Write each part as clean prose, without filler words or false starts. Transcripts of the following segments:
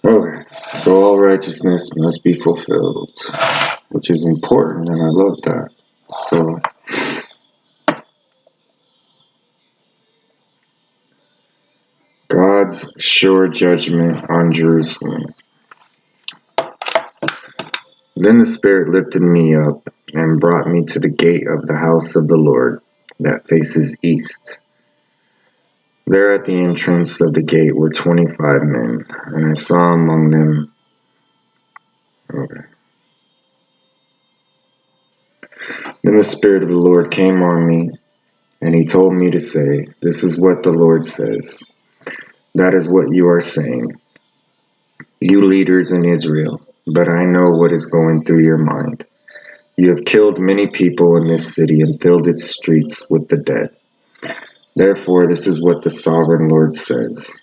Okay, so all righteousness must be fulfilled, which is important, and I love that. So, God's sure judgment on Jerusalem. Then the Spirit lifted me up and brought me to the gate of the house of the Lord that faces east. There at the entrance of the gate were 25 men, and I saw among them. Okay. Then the Spirit of the Lord came on me, and he told me to say, "This is what the Lord says. That is what you are saying, you leaders in Israel, but I know what is going through your mind. You have killed many people in this city and filled its streets with the dead. Therefore, this is what the sovereign Lord says."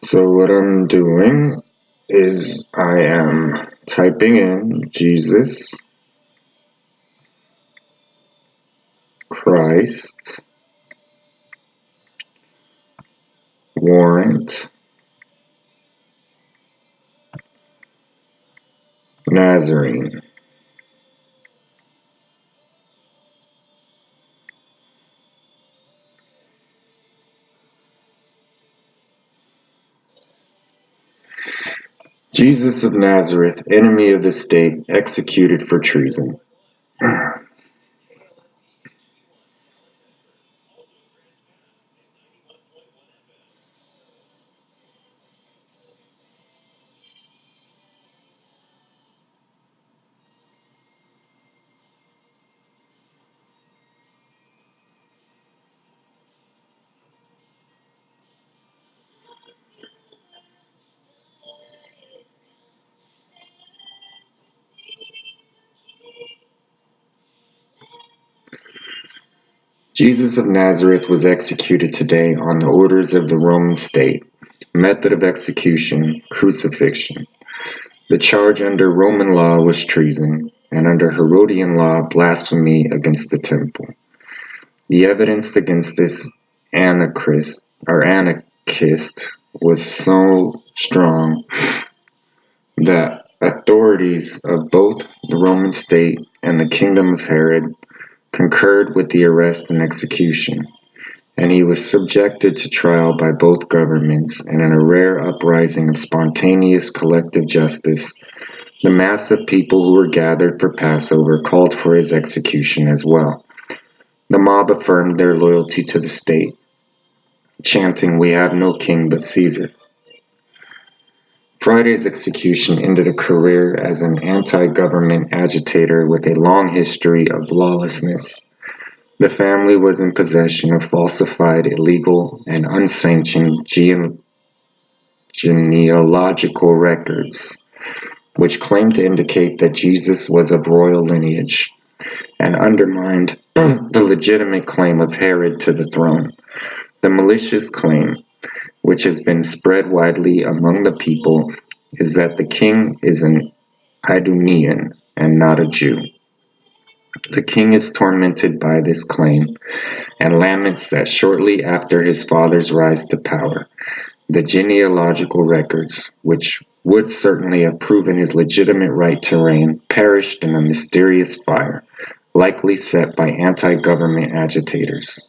So what I'm doing is I am typing in Jesus Christ warrant Nazarene. Jesus of Nazareth, enemy of the state, executed for treason. Jesus of Nazareth was executed today on the orders of the Roman state. Method of execution, crucifixion. The charge under Roman law was treason, and under Herodian law, blasphemy against the temple. The evidence against this anarchist was so strong that authorities of both the Roman state and the kingdom of Herod concurred with the arrest and execution, and he was subjected to trial by both governments, and in a rare uprising of spontaneous collective justice, the mass of people who were gathered for Passover called for his execution as well. The mob affirmed their loyalty to the state, chanting, "We have no king but Caesar." Friday's execution ended a career as an anti-government agitator with a long history of lawlessness. The family was in possession of falsified, illegal, and unsanctioned genealogical records, which claimed to indicate that Jesus was of royal lineage, and undermined the legitimate claim of Herod to the throne. The malicious claim, which has been spread widely among the people, is that the king is an Idumean and not a Jew. The king is tormented by this claim and laments that shortly after his father's rise to power, the genealogical records, which would certainly have proven his legitimate right to reign, perished in a mysterious fire, likely set by anti-government agitators.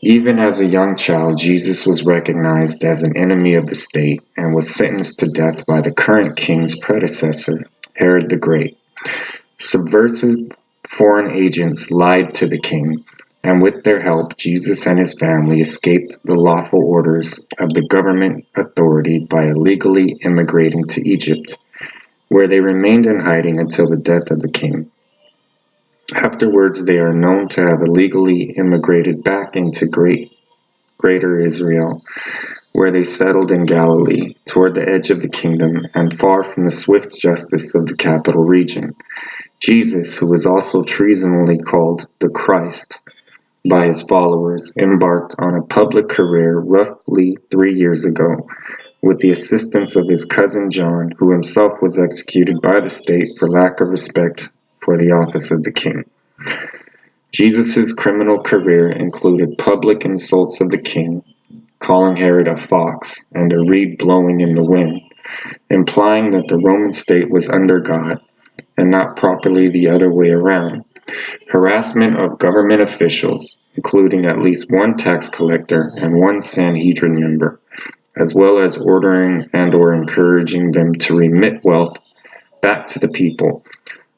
Even as a young child, Jesus was recognized as an enemy of the state and was sentenced to death by the current king's predecessor, Herod the Great. Subversive foreign agents lied to the king, and with their help, Jesus and his family escaped the lawful orders of the government authority by illegally immigrating to Egypt, where they remained in hiding until the death of the king. Afterwards, they are known to have illegally immigrated back into Greater Israel, where they settled in Galilee, toward the edge of the kingdom and far from the swift justice of the capital region. Jesus, who was also treasonably called the Christ by his followers, embarked on a public career roughly 3 years ago, with the assistance of his cousin John, who himself was executed by the state for lack of respect for the office of the king. Jesus' criminal career included public insults of the king, calling Herod a fox and a reed blowing in the wind, implying that the Roman state was under God and not properly the other way around. Harassment of government officials, including at least one tax collector and one Sanhedrin member, as well as ordering and/or encouraging them to remit wealth back to the people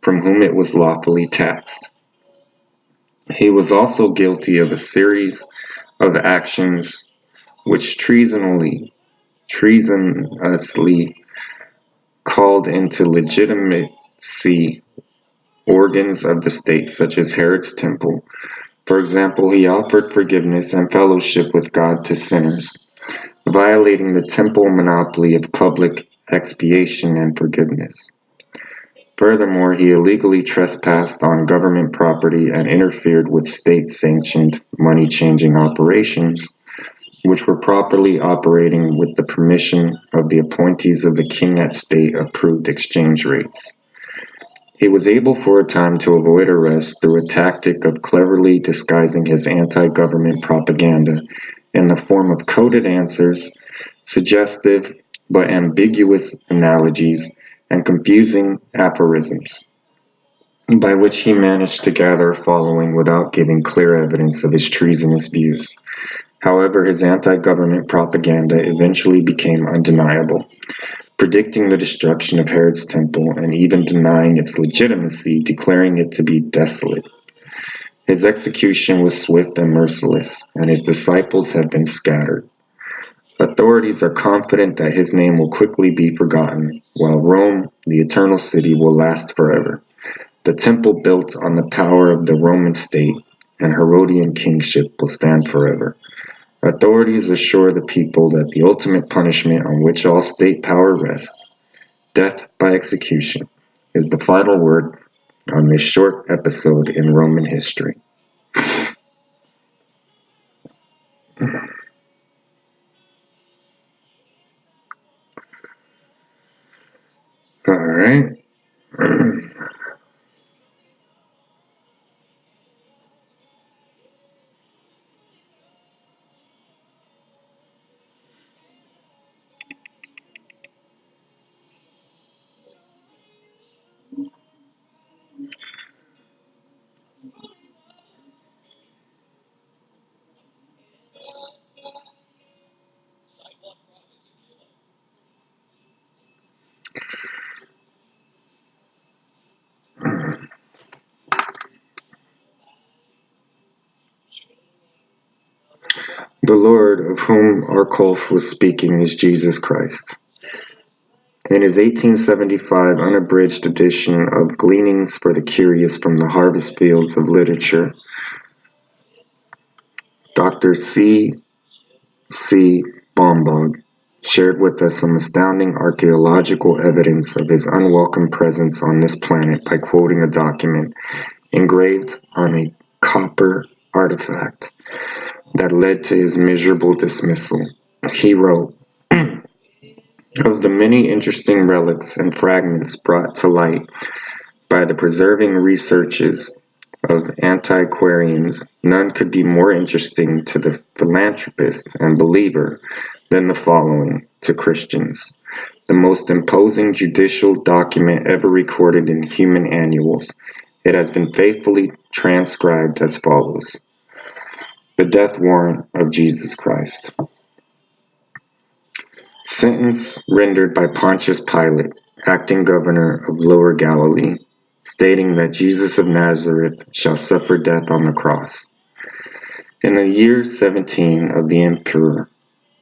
from whom it was lawfully taxed. He was also guilty of a series of actions which treasonously called into legitimacy organs of the state, such as Herod's temple. For example, he offered forgiveness and fellowship with God to sinners, violating the temple monopoly of public expiation and forgiveness. Furthermore, he illegally trespassed on government property and interfered with state-sanctioned money-changing operations, which were properly operating with the permission of the appointees of the king at state-approved exchange rates. He was able for a time to avoid arrest through a tactic of cleverly disguising his anti-government propaganda in the form of coded answers, suggestive but ambiguous analogies, and confusing aphorisms, by which he managed to gather a following without giving clear evidence of his treasonous views. However, his anti-government propaganda eventually became undeniable, predicting the destruction of Herod's temple and even denying its legitimacy, declaring it to be desolate. His execution was swift and merciless, and his disciples have been scattered. Authorities are confident that his name will quickly be forgotten, while Rome, the eternal city, will last forever. The temple built on the power of the Roman state and Herodian kingship will stand forever. Authorities assure the people that the ultimate punishment on which all state power rests, death by execution, is the final word on this short episode in Roman history. All right. The Lord of whom Arculf was speaking is Jesus Christ. In his 1875 unabridged edition of Gleanings for the Curious from the Harvest Fields of Literature, Dr. C. Bombog shared with us some astounding archaeological evidence of his unwelcome presence on this planet by quoting a document engraved on a copper artifact that led to his miserable dismissal. He wrote, "Of the many interesting relics and fragments brought to light by the preserving researches of antiquarians, none could be more interesting to the philanthropist and believer than the following to Christians. The most imposing judicial document ever recorded in human annals. It has been faithfully transcribed as follows. The death warrant of Jesus Christ. Sentence rendered by Pontius Pilate, acting governor of Lower Galilee, stating that Jesus of Nazareth shall suffer death on the cross. In the year 17 of the Emperor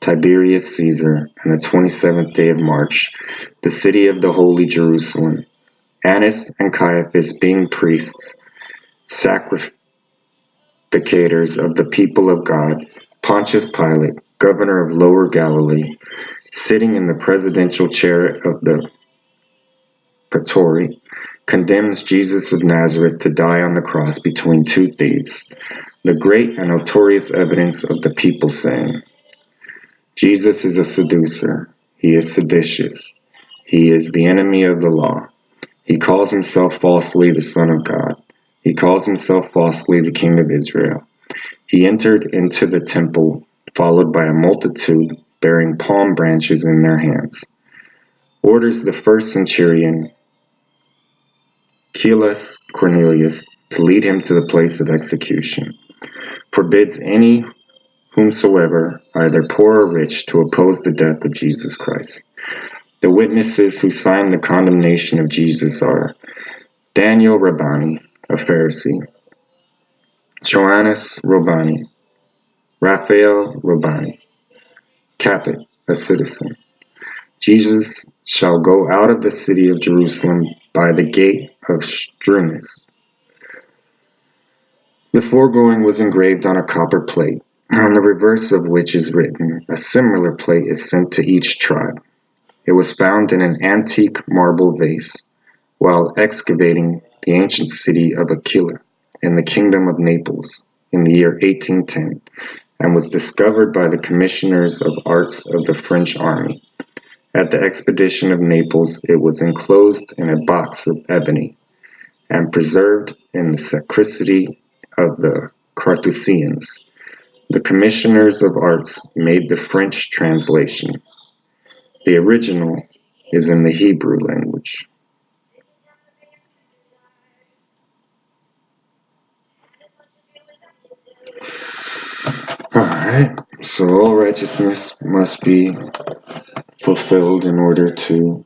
Tiberius Caesar, and the 27th day of March, the city of the Holy Jerusalem, Annas and Caiaphas being priests, sacrificators of the people of God, Pontius Pilate, governor of Lower Galilee, sitting in the presidential chair of the Praetori, condemns Jesus of Nazareth to die on the cross between two thieves, the great and notorious evidence of the people saying, Jesus is a seducer. He is seditious. He is the enemy of the law. He calls himself falsely the Son of God. He calls himself falsely the King of Israel. He entered into the temple, followed by a multitude bearing palm branches in their hands. Orders the first centurion, Quilius Cornelius, to lead him to the place of execution. Forbids any whomsoever, either poor or rich, to oppose the death of Jesus Christ. The witnesses who signed the condemnation of Jesus are Daniel Rabbani, a Pharisee, Joannes Rabbani, Raphael Rabbani, Capet, a citizen. Jesus shall go out of the city of Jerusalem by the gate of Strunus. The foregoing was engraved on a copper plate, on the reverse of which is written, "A similar plate is sent to each tribe." It was found in an antique marble vase while excavating the ancient city of Aquila in the kingdom of Naples in the year 1810, and was discovered by the commissioners of arts of the French army. At the expedition of Naples, it was enclosed in a box of ebony and preserved in the sacristy of the Carthusians. The commissioners of arts made the French translation. The original is in the Hebrew language. Alright, so all righteousness must be fulfilled in order to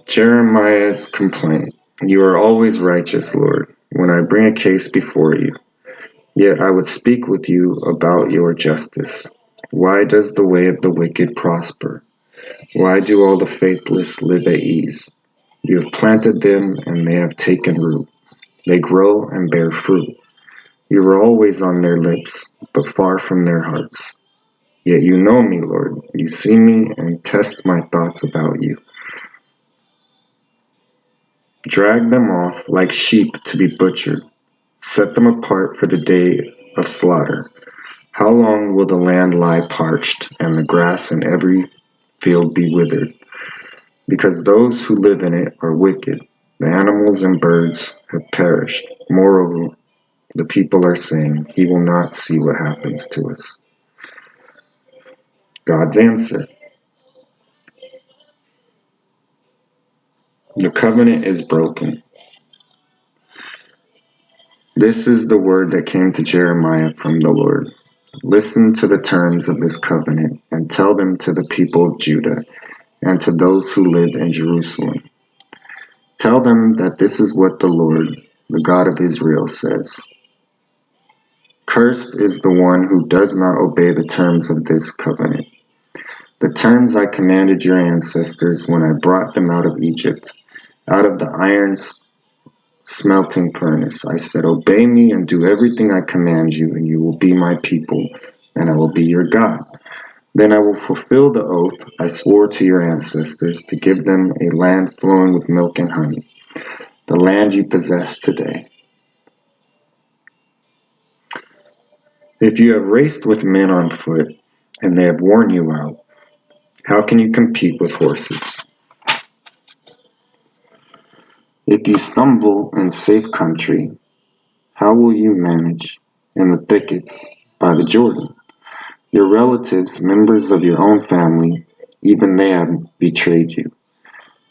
Jeremiah's complaint. You are always righteous, Lord, when I bring a case before you. Yet I would speak with you about your justice. Why does the way of the wicked prosper? Why do all the faithless live at ease? You have planted them, and they have taken root. They grow and bear fruit. You are always on their lips, but far from their hearts. Yet you know me, Lord. You see me and test my thoughts about you. Drag them off like sheep to be butchered. Set them apart for the day of slaughter. How long will the land lie parched, and the grass in every field be withered? Because those who live in it are wicked. The animals and birds have perished. Moreover, the people are saying, he will not see what happens to us. God's answer. The covenant is broken. This is the word that came to Jeremiah from the Lord. Listen to the terms of this covenant and tell them to the people of Judah and to those who live in Jerusalem. Tell them that this is what the Lord, the God of Israel, says. Cursed is the one who does not obey the terms of this covenant, the terms I commanded your ancestors when I brought them out of Egypt, out of the iron smelting furnace. I said, obey me and do everything I command you, and you will be my people, and I will be your God. Then I will fulfill the oath I swore to your ancestors to give them a land flowing with milk and honey, the land you possess today. If you have raced with men on foot, and they have worn you out, how can you compete with horses? If you stumble in safe country, how will you manage in the thickets by the Jordan? Your relatives, members of your own family, even they have betrayed you.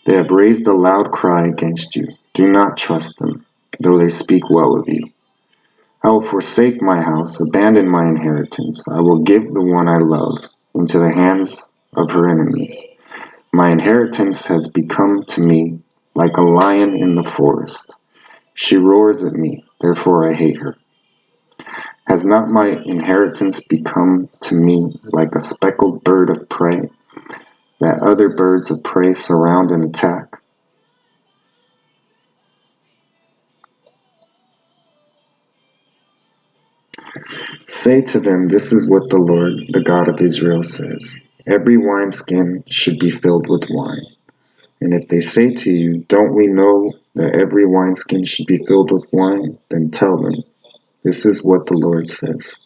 They have raised a loud cry against you. Do not trust them, though they speak well of you. I will forsake my house, abandon my inheritance. I will give the one I love into the hands of her enemies. My inheritance has become to me like a lion in the forest. She roars at me, therefore I hate her. Has not my inheritance become to me like a speckled bird of prey, that other birds of prey surround and attack? Say to them, this is what the Lord, the God of Israel, says. Every wineskin should be filled with wine. And if they say to you, don't we know that every wineskin should be filled with wine? Then tell them, This is what the Lord says.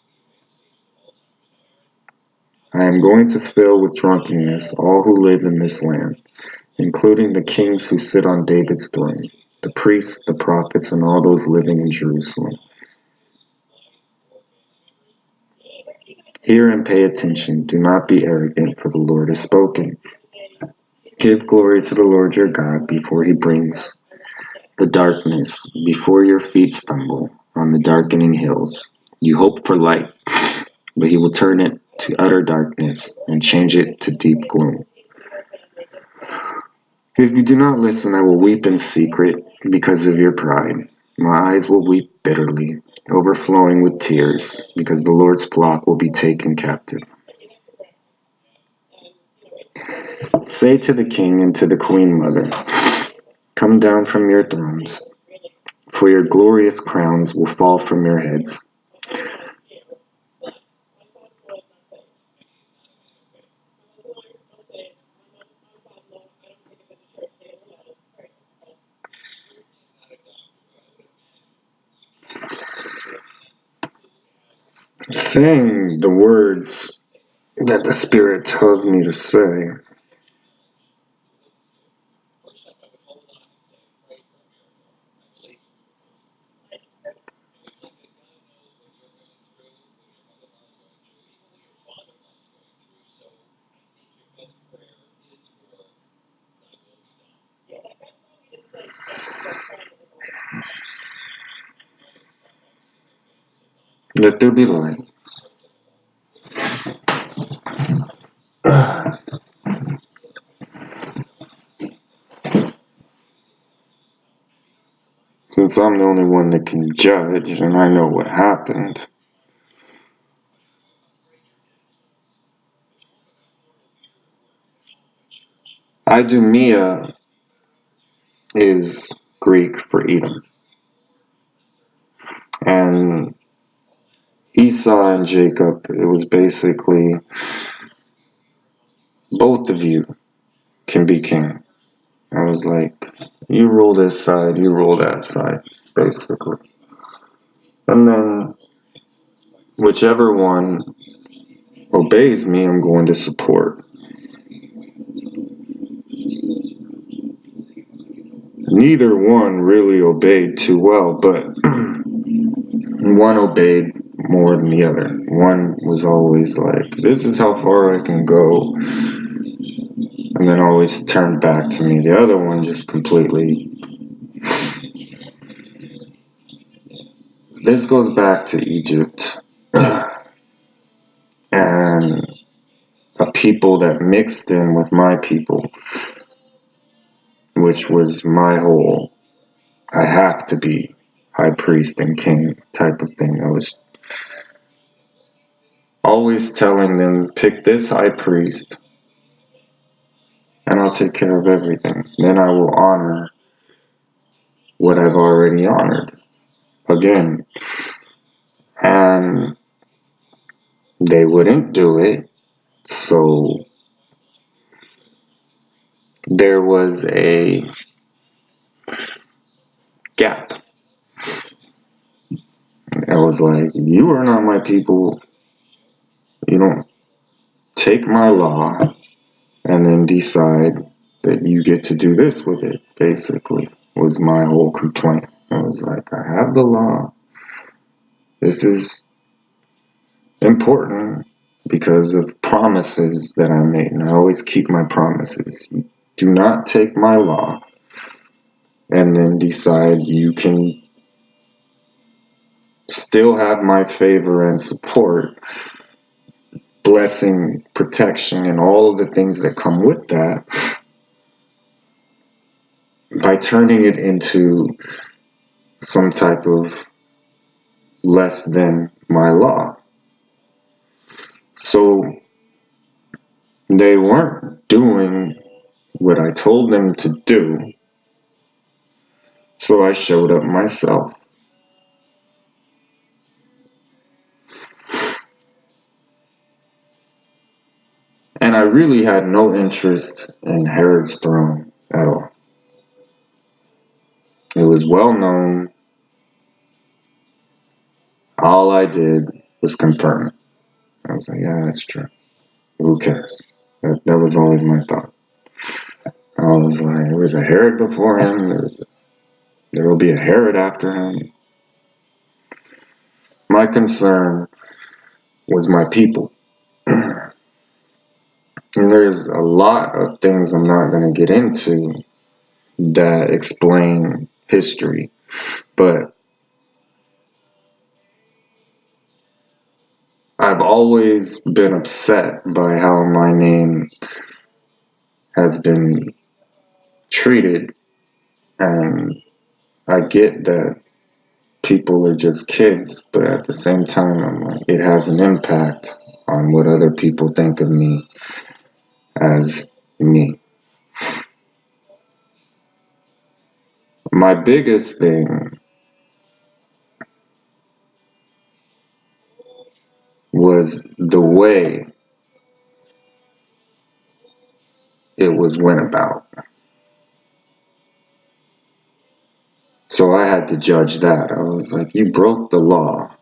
I am going to fill with drunkenness all who live in this land, including the kings who sit on David's throne, the priests, the prophets, and all those living in Jerusalem. Hear and pay attention. Do not be arrogant, for the Lord has spoken. Give glory to the Lord your God before he brings the darkness, before your feet stumble on the darkening hills. You hope for light, but he will turn it to utter darkness and change it to deep gloom. If you do not listen, I will weep in secret because of your pride. My eyes will weep bitterly, overflowing with tears, because the Lord's flock will be taken captive. Say to the king and to the queen mother, come down from your thrones, for your glorious crowns will fall from your heads. Saying the words that the Spirit tells me to say. Let there be light. Since I'm the only one that can judge and I know what happened, Idumea is Greek for Edom. And Esau and Jacob, it was basically both of you can be king. I was like, you rule this side, you rule that side, basically. And then whichever one obeys me, I'm going to support. Neither one really obeyed too well, but one obeyed more than the other. One was always like, this is how far I can go, and then always turned back to me. The other one just completely... This goes back to Egypt and a people that mixed in with my people, which was my whole, I have to be high priest and king type of thing. I was always telling them, pick this high priest and I'll take care of everything. Then I will honor what I've already honored again. And they wouldn't do it. So there was a gap. I was like, you are not my people. You don't take my law and then decide that you get to do this with it, basically, was my whole complaint. I was like, I have the law. This is important because of promises that I made, and I always keep my promises. Do not take my law and then decide you can still have my favor and support, blessing, protection, and all of the things that come with that by turning it into some type of less than my law. So they weren't doing what I told them to do. So I showed up myself. And I really had no interest in Herod's throne at all. It was well known All I did was confirm it. I was like, yeah, that's true. Who cares? That was always my thought. I was like, there was a Herod before him. There will be a Herod after him. My concern was my people. And there's a lot of things I'm not going to get into that explain history. But I've always been upset by how my name has been treated. And I get that people are just kids, but at the same time, I'm like, it has an impact on what other people think of me as me. My biggest thing was the way it was went about. So I had to judge that. I was like, you broke the law.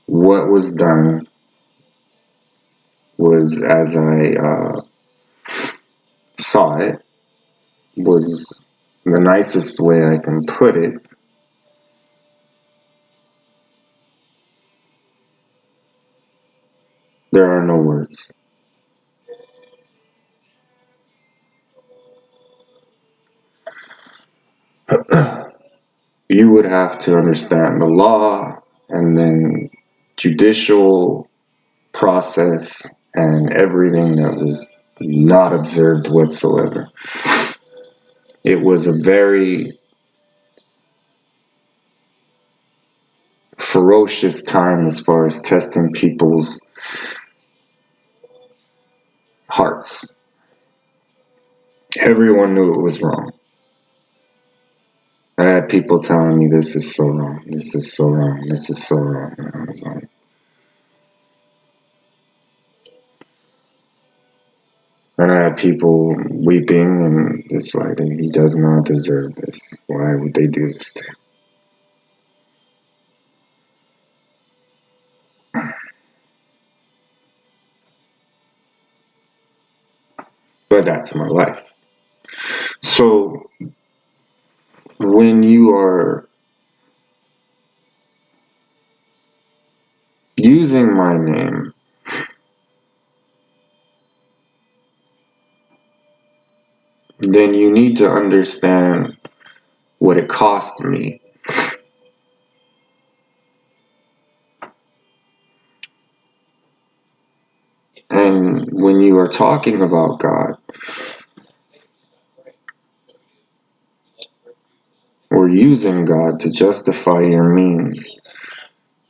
What was done was, as I saw it, was the nicest way I can put it. There are no words. You would have to understand the law and then judicial process and everything that was not observed whatsoever. It was a very ferocious time as far as testing people's hearts. Everyone knew it was wrong. I had people telling me, this is so wrong, this is so wrong, this is so wrong. And I was like, and I had people weeping, and it's like, he does not deserve this. Why would they do this to him? But that's my life. So when you are using my name, then you need to understand what it cost me. And when you are talking about God or using God to justify your means,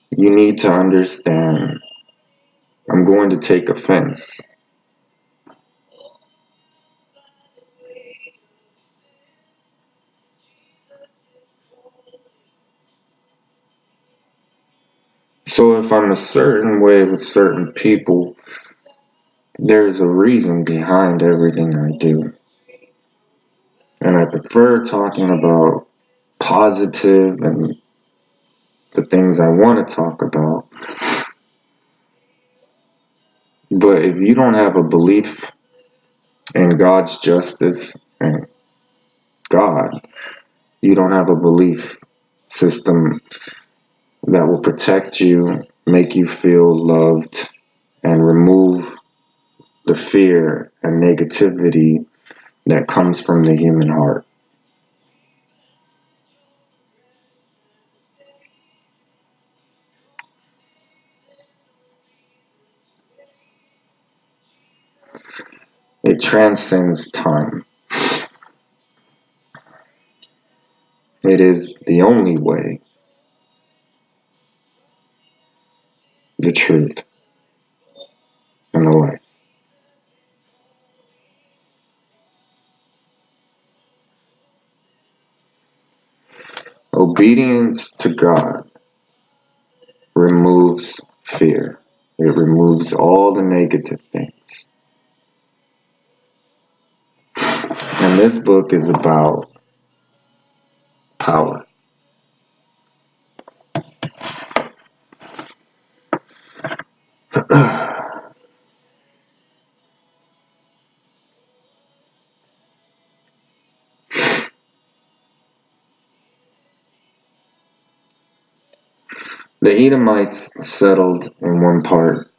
you need to understand, I'm going to take offense. So if I'm a certain way with certain people, there's a reason behind everything I do. And I prefer talking about positive and the things I want to talk about. But if you don't have a belief in God's justice and God, you don't have a belief system that will protect you, make you feel loved, and remove the fear and negativity that comes from the human heart. It transcends time. It is the only way, the truth, and the life. Obedience to God removes fear. It removes all the negative things. And And this book is about power. The Edomites settled in one part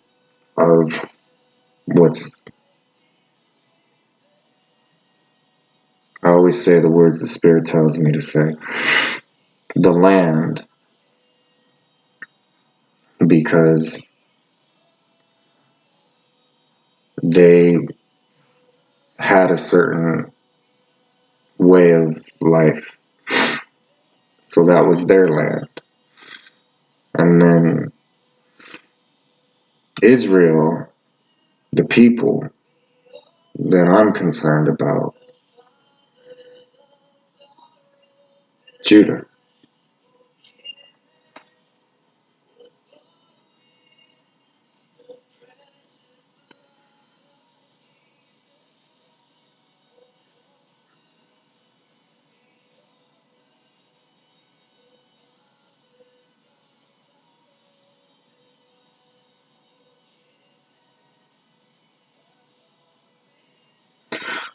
of what's, I always say the words the Spirit tells me to say, the land, because they had a certain way of life. So that was their land. And then Israel, the people that I'm concerned about, Judah.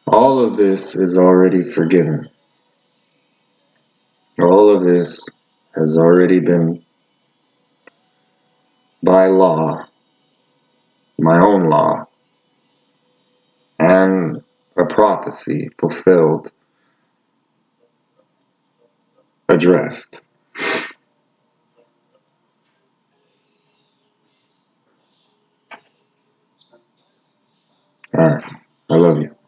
All of this is already forgiven. All of this has already been, by law, my own law, and a prophecy fulfilled, addressed. All right. I love you.